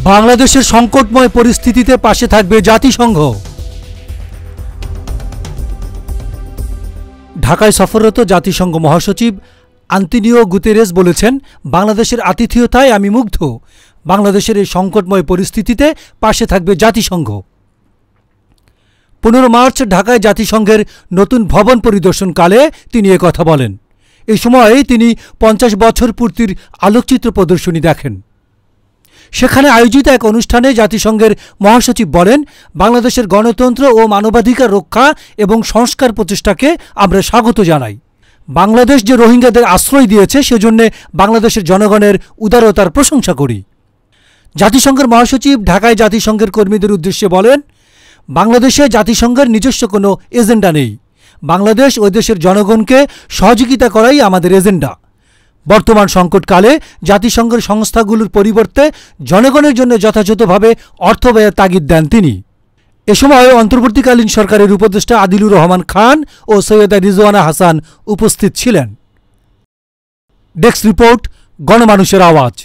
বাংলাদেশের সংকটময় পরিস্থিতিতে পাশে থাকবে জাতিসংঘ। ঢাকায় সফররত জাতিসংঘ মহাসচিব আন্তোনিও গুতেরেস বলেছেন, বাংলাদেশের আতিথেয়তায় আমি মুগ্ধ। বাংলাদেশের এই সংকটময় পরিস্থিতিতে পাশে থাকবে জাতিসংঘ। 15 মার্চ ঢাকায় জাতিসংঘের নতুন ভবন পরিদর্শনকালে তিনি একথা বলেন। এই সময়ে তিনি 50 বছর পূর্তির আলোকচিত্র প্রদর্শনী দেখেন। সেখানে আয়োজিত এক অনুষ্ঠানে জাতিসংঘের মহাসচিব বলেন, বাংলাদেশের গণতন্ত্র ও মানবাধিকার রক্ষা এবং সংস্কার প্রচেষ্টাকে আমরা স্বাগত জানাই। বাংলাদেশ যে রোহিঙ্গাদের আশ্রয় দিয়েছে সেজন্য বাংলাদেশের জনগণের উদারতার প্রশংসা করি। জাতিসংঘের মহাসচিব ঢাকায় জাতিসংঘের কর্মীদের উদ্দেশ্যে বলেন, বাংলাদেশে জাতিসংঘের নিজস্ব কোনো এজেন্ডা নেই। বাংলাদেশ ওই দেশের জনগণকে সহযোগিতা করাই আমাদের এজেন্ডা। বর্তমান সংকটকালে জাতিসংঘের সংস্থাগুলোর পরিবর্তে জনগণের জন্য যথাযথভাবে অর্থ ব্যয়ের তাগিদ দেন তিনি। এ সময় অন্তর্বর্তীকালীন সরকারের উপদেষ্টা আদিলুর রহমান খান ও সৈয়দা রিজওয়ানা হাসান উপস্থিত ছিলেন। ডেস্ক রিপোর্ট, গণমানুষের আওয়াজ।